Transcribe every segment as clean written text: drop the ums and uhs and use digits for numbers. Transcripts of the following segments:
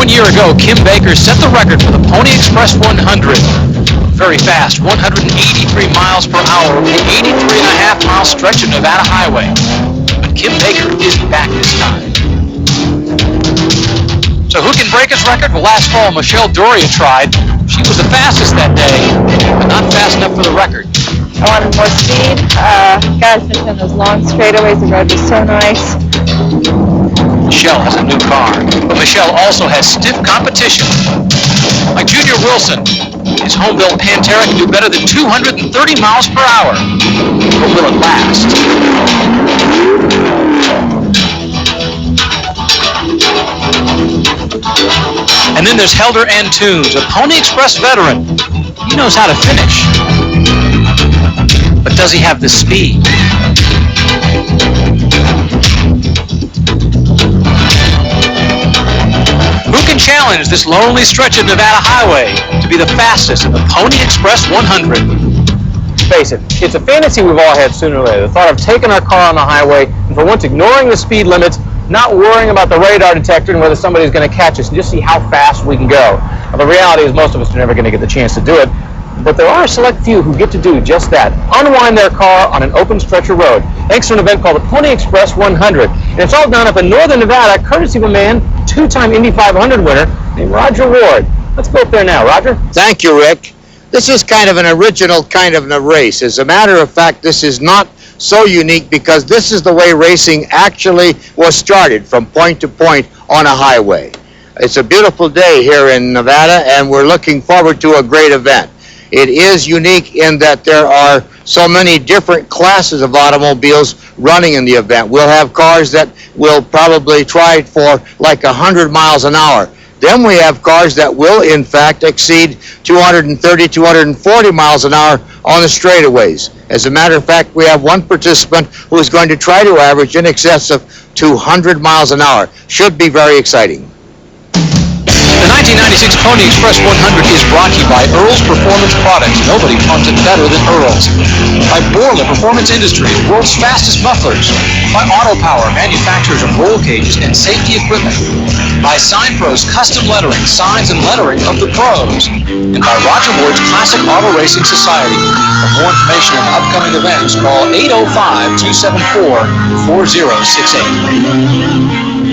1 year ago, Kim Baker set the record for the Pony Express 100. Very fast, 183 miles per hour, over the 83.5-mile stretch of Nevada Highway. But Kim Baker isn't back this time. So who can break his record? Well, last fall, Michelle Doria tried. She was the fastest that day, but not fast enough for the record. I wanted more speed. Guys, in those long straightaways, the road was so nice. Michelle has a new car, but Michelle also has stiff competition. Like Junior Wilson, his home-built Pantera can do better than 230 miles per hour. But will it last? And then there's Helder Antunes, a Pony Express veteran. He knows how to finish. But does he have the speed? Who can challenge this lonely stretch of Nevada Highway to be the fastest in the Pony Express 100? Face it, it's a fantasy we've all had sooner or later. The thought of taking our car on the highway and for once ignoring the speed limits, not worrying about the radar detector and whether somebody's going to catch us, and just see how fast we can go. Now, the reality is most of us are never going to get the chance to do it, but there are a select few who get to do just that. Unwind their car on an open stretch of road, thanks to an event called the Pony Express 100. And it's all done up in northern Nevada, courtesy of a man, two-time Indy 500 winner, named Roger Ward. Let's go up there now. Roger? Thank you, Rick. This is kind of an original kind of a race. As a matter of fact, this is not so unique because this is the way racing actually was started, from point to point on a highway. It's a beautiful day here in Nevada, and we're looking forward to a great event. It is unique in that there are so many different classes of automobiles running in the event. We'll have cars that will probably try for like 100 miles an hour. Then we have cars that will, in fact, exceed 230, 240 miles an hour on the straightaways. As a matter of fact, we have one participant who is going to try to average in excess of 200 miles an hour. Should be very exciting. The 1996 Pony Express 100 is brought to you by Earl's Performance Products. Nobody pumps it better than Earl's. By Borla Performance Industries, world's fastest mufflers. By Auto Power, manufacturers of roll cages and safety equipment. By Sign Pros, custom lettering, signs and lettering of the pros. And by Roger Ward's Classic Auto Racing Society. For more information on upcoming events, call 805-274-4068.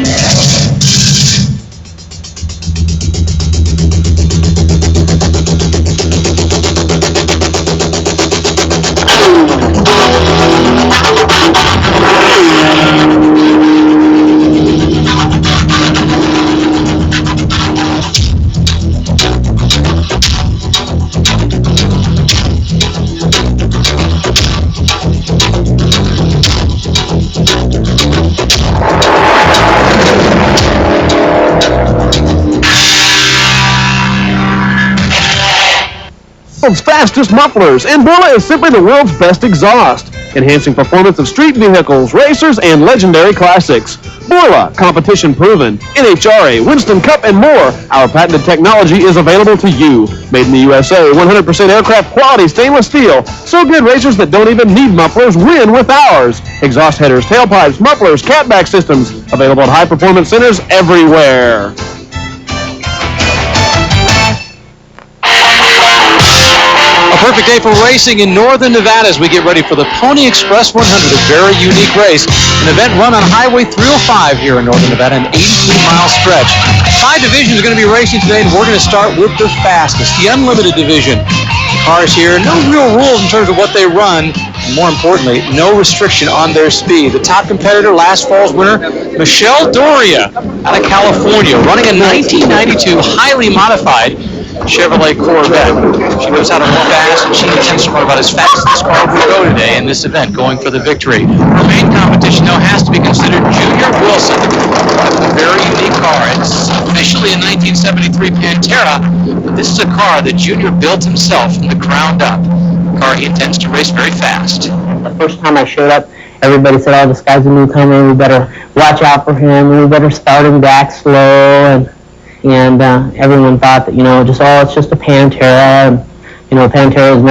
World's fastest mufflers, and Borla is simply the world's best exhaust, enhancing performance of street vehicles, racers, and legendary classics. Borla, competition proven, NHRA, Winston Cup, and more. Our patented technology is available to you. Made in the USA, 100% aircraft quality stainless steel. So good racers that don't even need mufflers win with ours. Exhaust headers, tailpipes, mufflers, catback systems, available at high-performance centers everywhere. Perfect day for racing in northern Nevada as we get ready for the Pony Express 100, a very unique race. An event run on Highway 305 here in northern Nevada, an 83-mile stretch. 5 divisions are going to be racing today, and we're going to start with the fastest, the Unlimited division. Cars here, no real rules in terms of what they run, and more importantly, no restriction on their speed. The top competitor, last fall's winner, Michelle Doria out of California, running a 1992 highly modified Chevrolet Corvette. She knows how to run fast, and she intends to run about as fast as this car will go today in this event, going for the victory. Her main competition, though, has to be considered Junior Wilson. A very unique car. It's officially a 1973 Pantera, but this is a car that Junior built himself from the ground up. A car he intends to race very fast. The first time I showed up, everybody said, "Oh, this guy's a newcomer, we better watch out for him, and we better start him back slow," and everyone thought that, it's just a Pantera, and, Panteras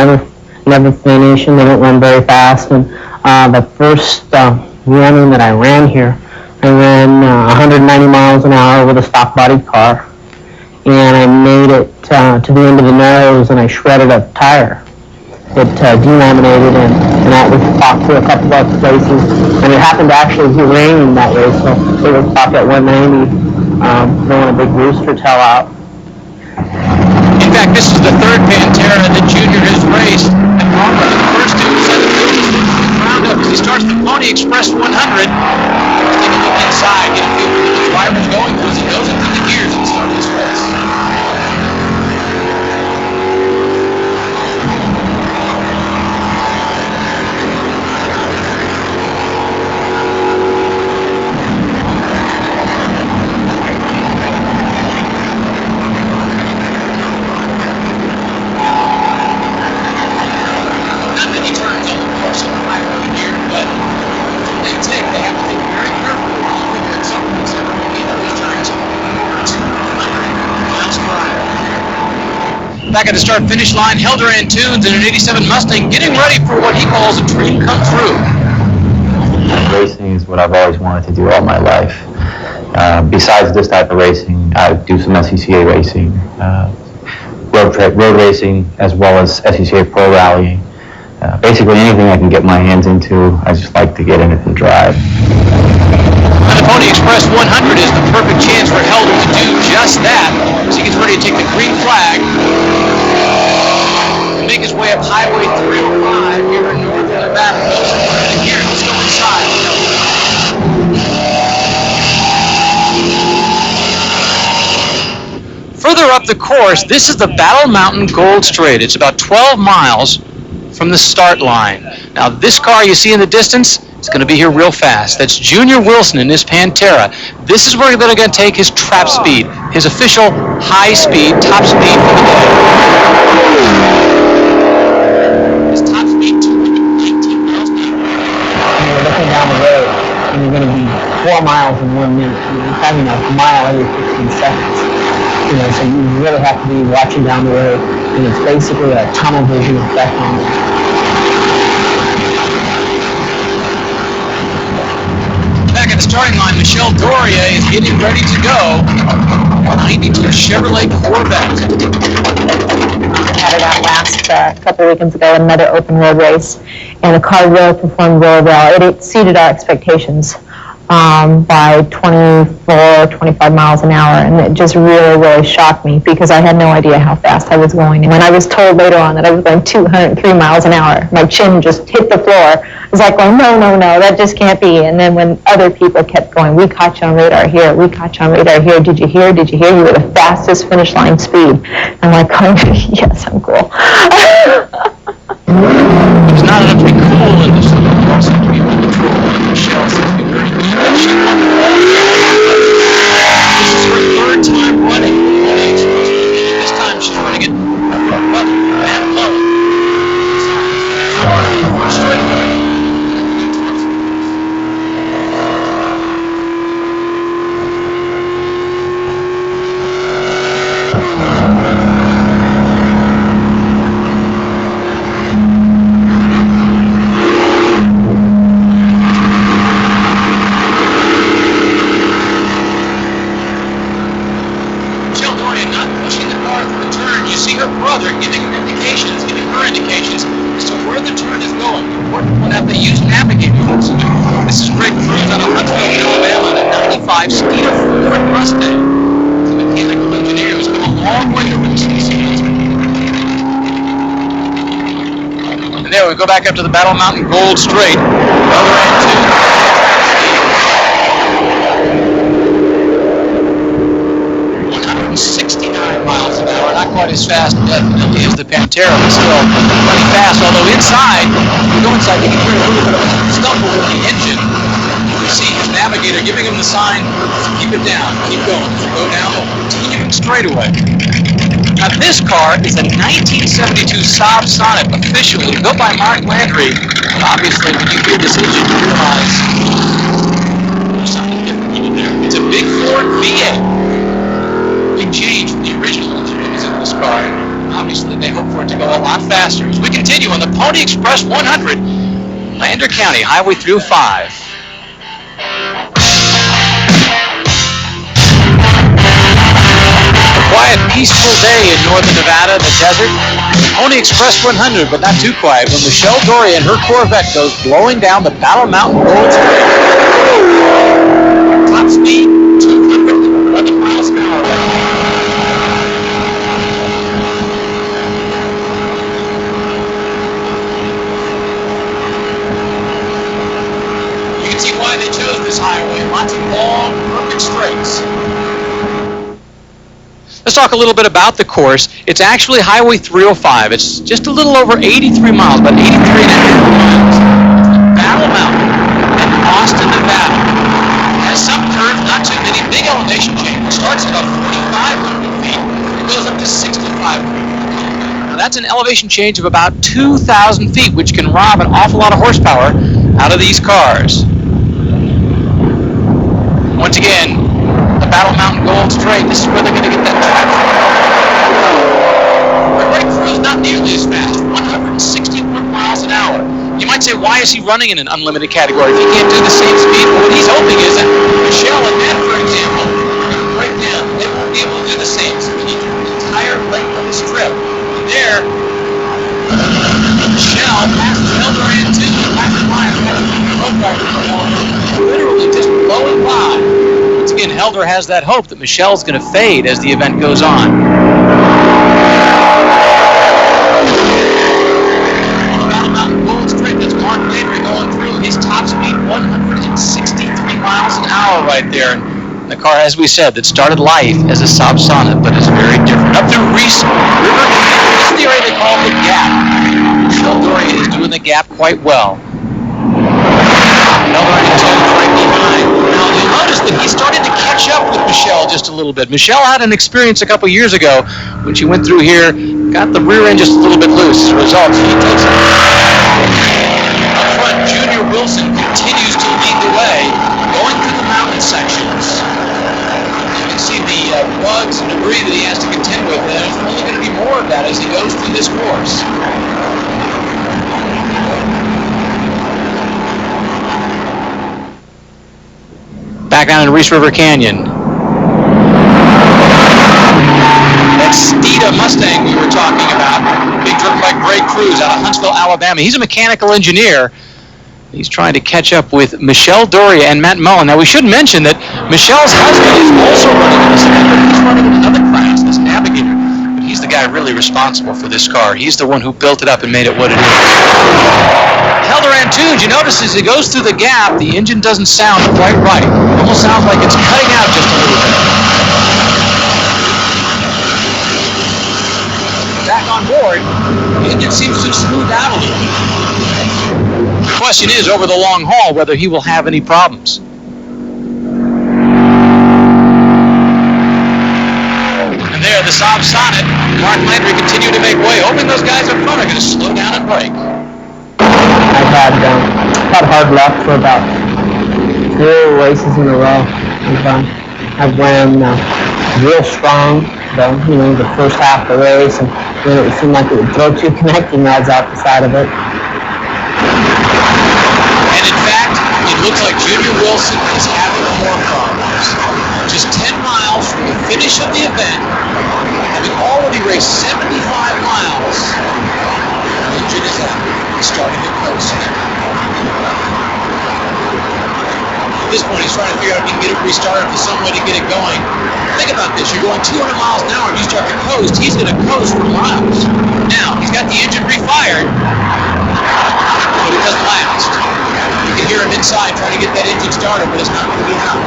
never finish, and they don't run very fast. And the first running that I ran here, I ran 190 miles an hour with a stock body car, and I made it to the end of the nose, and I shredded a tire. It delaminated, and that was popped to a couple of places, and it happened to actually be raining that way, so it was popped at 190, throwing a big rooster tail out. In fact, this is the third Pantera that Junior has raced, and Barbara, the first two, set the ground up as he starts the Pony Express 100. Taking a look inside, get a feel for what the driver's going through as he goes into the gears at the start of this race. Back at the start-finish line, Helder and Tunes in an 87 Mustang, getting ready for what he calls a dream come true. Racing is what I've always wanted to do all my life. Besides this type of racing, I do some SCCA racing, road racing, as well as SCCA Pro Rallying. Basically anything I can get my hands into, I just like to get in it and drive. And the Pony Express 100 is the perfect chance for Helder to do just that, as he gets ready to take the green flag and make his way up Highway 305 here in northern Nevada. Here, let's go inside. Further up the course, this is the Battle Mountain Gold Straight. It's about 12 miles from the start line. Now, this car you see in the distance, it's going to be here real fast. That's Junior Wilson in his Pantera. This is where they're going to take his trap speed, his official high speed, top speed for the day. His top speed, 219 miles per hour. You're looking down the road, and you're going to be 4 miles in 1 minute. You're having a mile every 15 seconds. So you really have to be watching down the road, and it's basically a tunnel vision effect on it. Back at the starting line, Michelle Doria is getting ready to go. 92 Chevrolet Corvette. Had it out last couple weekends ago in another open road race, and the car really performed really well. It exceeded our expectations by 24, 25 miles an hour, and it just really shocked me because I had no idea how fast I was going. And when I was told later on that I was going 203 miles an hour, my chin just hit the floor. I was like going, no, that just can't be. And then when other people kept going, we caught you on radar here, we caught you on radar here, did you hear, you were the fastest finish line speed. I'm like going, yes, I'm cool. There's not enough to be cool in this little car, seems to be under control. Michelle seems to be very good. This is her third time running. This time she's running it that low. Straight away. This is Greg Cruz out of Huntsville, Alabama, a 95 speeder Ford Mustang. The mechanical engineer who's come a long way to race these things. And there we go back up to the Battle Mountain Gold Straight. Another end two. 169 miles an hour, not quite as fast definitely as the Pantera, but still pretty fast. Although inside, if you go inside, you can hear a little bit of a stumble with the engine. You see his navigator giving him the sign to keep it down, keep going. As you go down the continuing straightaway. Now this car is a 1972 Saab Sonnet, officially built by Mark Landry. And obviously, when you hear this engine, you realize there's something different in there. It's a big Ford V8. Big change from the original engine that was in this car. Obviously, they hope for it to go a lot faster. As we continue on the Pony Express 100, Lander County, Highway 305. quiet, peaceful day in northern Nevada in the desert. Pony Express 100, but not too quiet when Michelle Doria and her Corvette goes blowing down the Battle Mountain Road. Top speed, 211 miles an hour. You can see why they chose this highway. Lots of long, perfect straights. Let's talk a little bit about the course. It's actually Highway 305. It's just a little over 83 miles, about 83 and a half miles. Battle Mountain in Austin, Nevada. It has some curves, not too many, big elevation change. It starts at about 4,500 feet. It goes up to 6,500 feet. Now that's an elevation change of about 2,000 feet, which can rob an awful lot of horsepower out of these cars. Once again, the Battle Mountain Gold Straight. This is where they're going to get that track. The breakthrough is not nearly as fast, 164 miles an hour. You might say, why is he running in an unlimited category if he can't do the same speed? Well, what he's hoping is that Michelle and Matt, for example, are going to break down. They won't be able to do the same speed the entire length of the strip. And there, Michelle passes Elder and two, passes Ryan, literally just blowing by. Once again, Helder has that hope that Michelle's going to fade as the event goes on. Battle Mountain Gold Straight, that's Mark Landry going through his top speed, 163 miles an hour right there. And the car, as we said, that started life as a Saab Sonnet, but is very different. Up through Reese River Canyon, this is the area they call the Gap. Michelle Doria is doing the Gap quite well. Helder and two right behind. Now you'll notice that he's starting to catch up with Michelle just a little bit. Michelle had an experience a couple years ago when she went through here, got the rear end just a little bit loose. As a result, she takes it. Up front, Junior Wilson continues to lead the way, going through the mountain sections. You can see the bugs and debris that he has to contend with, and there's only going to be more of that as he goes through this course. Back down in Reese River Canyon. That Steeda Mustang we were talking about, being driven by Greg Cruz out of Huntsville, Alabama. He's a mechanical engineer. He's trying to catch up with Michelle Doria and Matt Mullen. Now, we should mention that Michelle's husband is also running in this event, but he's running in another class, this Navigator. But he's the guy really responsible for this car. He's the one who built it up and made it what it is. Helder Antunes, you notice as it goes through the Gap, the engine doesn't sound quite right. It almost sounds like it's cutting out just a little bit. Back on board, the engine seems to have smoothed out a little. The question is, over the long haul, whether he will have any problems. And there, the Saab Sonnet, Mark Landry continued to make way, hoping those guys up front are going to slow down and brake. I've had hard luck for about 2 races in a row. I've ran real strong, the first half of the race, and then it would seem like it would throw 2 connecting rods out the side of it. And in fact, it looks like Junior Wilson is having more problems. Just 10 miles from the finish of the event, having already raced 75 miles, the engine is out. He's starting to coast. At this point, he's trying to figure out if he can get it restarted for some way to get it going. Think about this. You're going 200 miles an hour and you start to coast. He's going to coast for miles. Now, he's got the engine refired, but it doesn't last. You can hear him inside trying to get that engine started, but it's not going to be enough.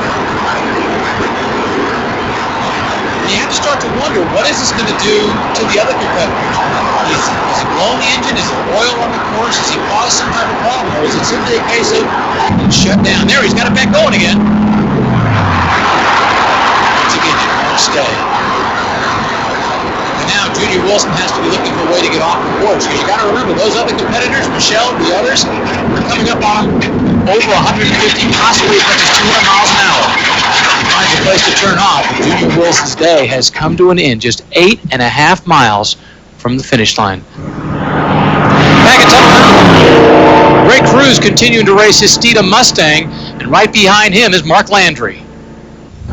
And you have to start to wonder, what is this going to do to the other competitors? Is he blowing the engine? Is it oil on the course? Has he caused some type of problem? Or is it simply a case of shut down? There, he's got it back going again. Once again, it won't stay. And now Junior Wilson has to be looking for a way to get off the course, because you got to remember, those other competitors, Michelle, the others, are coming up on over 150, possibly as much as 200 miles an hour. He finds a place to turn off, but Junior Wilson's day has come to an end, just 8.5 miles from the finish line. Back at Tunnel Mountain, Greg Cruz continuing to race his Steeda Mustang, and right behind him is Mark Landry.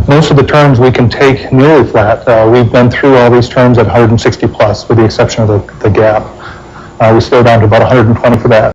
Most of the turns we can take nearly flat. We've been through all these turns at 160 plus, with the exception of the gap. We slowed down to about 120 for that.